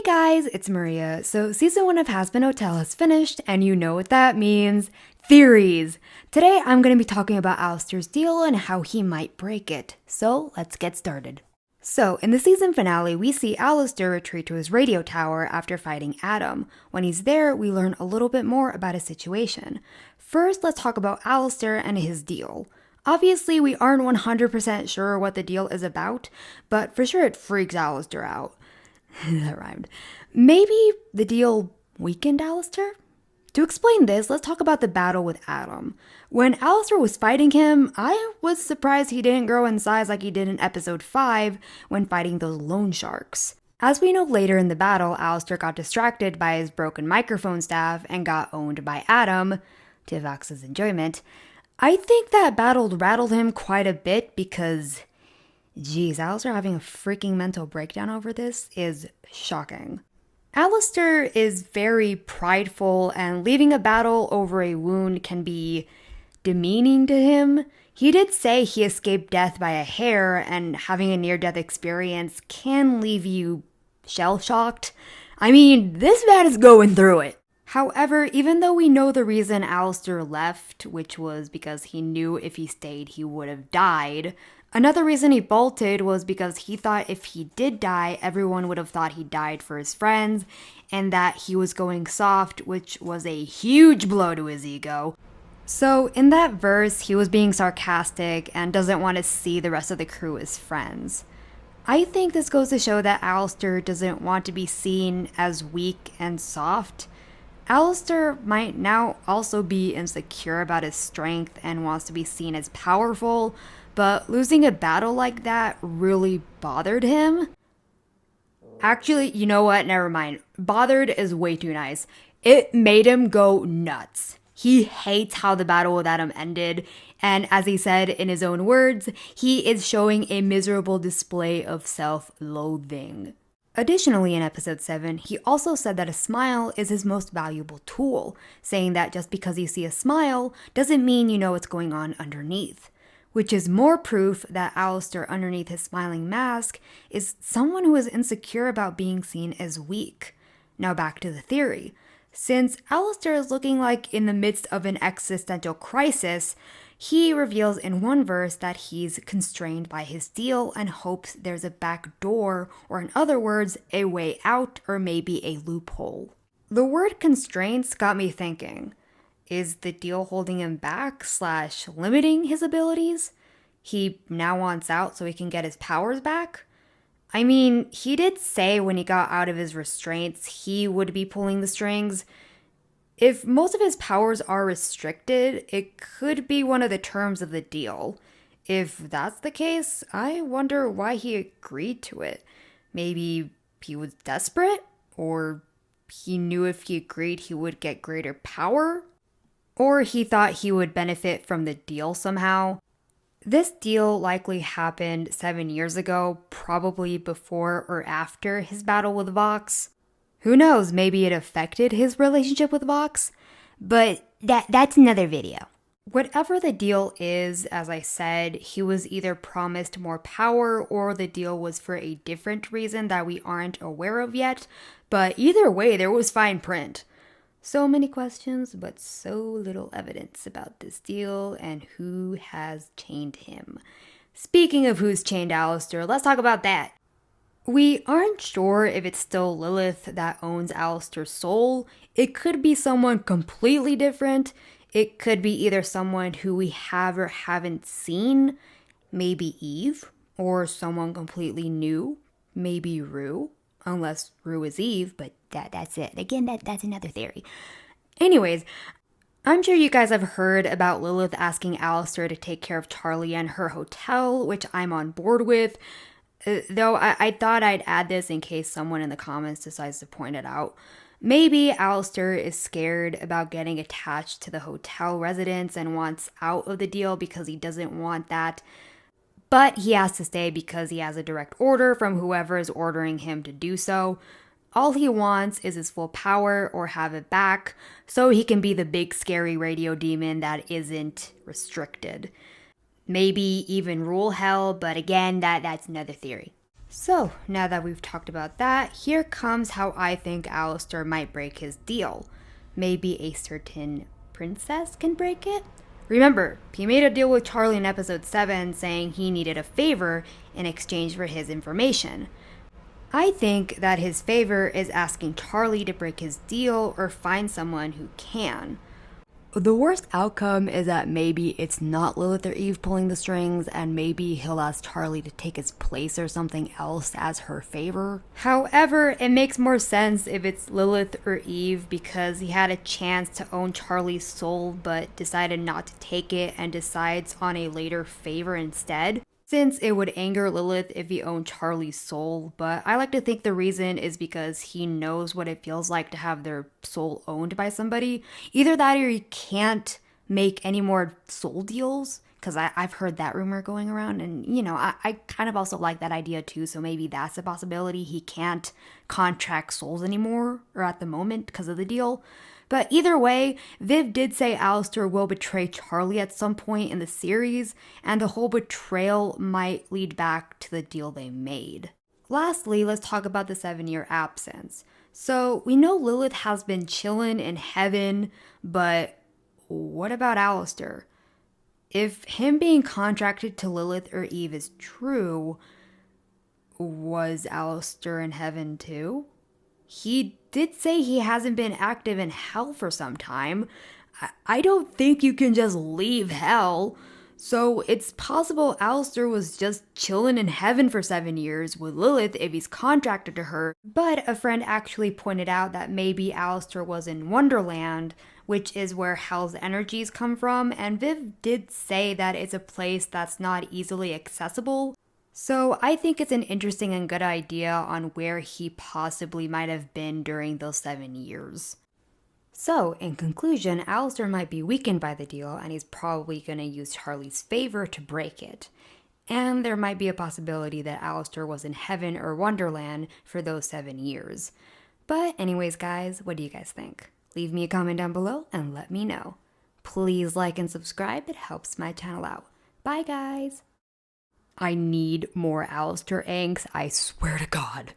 guys, it's Maria. So season 1 of HAZBIN Hotel has finished, and you know what that means. Theories! Today I'm going to be talking about Alastor's deal and how he might break it. So let's get started. So in the season finale, we see Alastor retreat to his radio tower after fighting Adam. When he's there, we learn a little bit more about his situation. First, let's talk about Alastor and his deal. Obviously, we aren't 100% sure what the deal is about, but for sure it freaks Alastor out. That rhymed. Maybe the deal weakened Alastor? To explain this, let's talk about the battle with Adam. When Alastor was fighting him, I was surprised he didn't grow in size like he did in episode 5 when fighting those loan sharks. As we know later in the battle, Alastor got distracted by his broken microphone staff and got owned by Adam, to Vax's enjoyment. I think that battle rattled him quite a bit because, geez, Alastor having a freaking mental breakdown over this is shocking. Alastor is very prideful, and leaving a battle over a wound can be demeaning to him. He did say he escaped death by a hair, and having a near-death experience can leave you shell-shocked. I mean, this man is going through it. However, even though we know the reason Alastor left, which was because he knew if he stayed he would have died, another reason he bolted was because he thought if he did die, everyone would have thought he died for his friends, and that he was going soft, which was a huge blow to his ego. So in that verse, he was being sarcastic and doesn't want to see the rest of the crew as friends. I think this goes to show that Alastor doesn't want to be seen as weak and soft. Alastor might now also be insecure about his strength and wants to be seen as powerful, but losing a battle like that really bothered him. Actually, you know what? Never mind. Bothered is way too nice. It made him go nuts. He hates how the battle with Adam ended, and as he said in his own words, he is showing a miserable display of self-loathing. Additionally, in episode 7, he also said that a smile is his most valuable tool, saying that just because you see a smile doesn't mean you know what's going on underneath. Which is more proof that Alastor underneath his smiling mask is someone who is insecure about being seen as weak. Now back to the theory. Since Alastor is looking like in the midst of an existential crisis, he reveals in one verse that he's constrained by his deal and hopes there's a back door, or in other words, a way out or maybe a loophole. The word constraints got me thinking. Is the deal holding him back / limiting his abilities? He now wants out so he can get his powers back? I mean, he did say when he got out of his restraints he would be pulling the strings. If most of his powers are restricted, it could be one of the terms of the deal. If that's the case, I wonder why he agreed to it. Maybe he was desperate? Or he knew if he agreed he would get greater power? Or he thought he would benefit from the deal somehow. This deal likely happened 7 years ago, probably before or after his battle with Vox. Who knows, maybe it affected his relationship with Vox? But that's another video. Whatever the deal is, as I said, he was either promised more power or the deal was for a different reason that we aren't aware of yet. But either way, there was fine print. So many questions, but so little evidence about this deal and who has chained him. Speaking of who's chained Alastor, let's talk about that. We aren't sure if it's still Lilith that owns Alastor's soul. It could be someone completely different. It could be either someone who we have or haven't seen, maybe Eve, or someone completely new, maybe Rue. Unless Rue is Eve, but that's it. Again, that's another theory. Anyways, I'm sure you guys have heard about Lilith asking Alastor to take care of Charlie and her hotel, which I'm on board with. Though I thought I'd add this in case someone in the comments decides to point it out. Maybe Alastor is scared about getting attached to the hotel residents and wants out of the deal because he doesn't want that. But he has to stay because he has a direct order from whoever is ordering him to do so. All he wants is his full power or have it back so he can be the big scary radio demon that isn't restricted. Maybe even rule hell, but again, that's another theory. So, now that we've talked about that, here comes how I think Alastor might break his deal. Maybe a certain princess can break it? Remember, he made a deal with Charlie in episode 7 saying he needed a favor in exchange for his information. I think that his favor is asking Charlie to break his deal or find someone who can. The worst outcome is that maybe it's not Lilith or Eve pulling the strings, and maybe he'll ask Charlie to take his place or something else as her favor. However, it makes more sense if it's Lilith or Eve because he had a chance to own Charlie's soul but decided not to take it and decides on a later favor instead. Since it would anger Lilith if he owned Charlie's soul, but I like to think the reason is because he knows what it feels like to have their soul owned by somebody. Either that or he can't make any more soul deals, because I've heard that rumor going around, and I kind of also like that idea too, so maybe that's a possibility. He can't contract souls anymore, or at the moment, because of the deal. But either way, Viv did say Alastor will betray Charlie at some point in the series, and the whole betrayal might lead back to the deal they made. Lastly, let's talk about the 7-year absence. So, we know Lilith has been chillin' in heaven, but what about Alastor? If him being contracted to Lilith or Eve is true, was Alastor in heaven too? He did say he hasn't been active in hell for some time. I don't think you can just leave hell. So it's possible Alastor was just chilling in heaven for 7 years with Lilith if he's contracted to her. But a friend actually pointed out that maybe Alastor was in Wonderland, which is where hell's energies come from, and Viv did say that it's a place that's not easily accessible. So I think it's an interesting and good idea on where he possibly might have been during those 7 years. So, in conclusion, Alastor might be weakened by the deal, and he's probably going to use Charlie's favor to break it. And there might be a possibility that Alastor was in heaven or Wonderland for those 7 years. But anyways, guys, what do you guys think? Leave me a comment down below and let me know. Please like and subscribe, it helps my channel out. Bye, guys! I need more Alastor angst, I swear to God.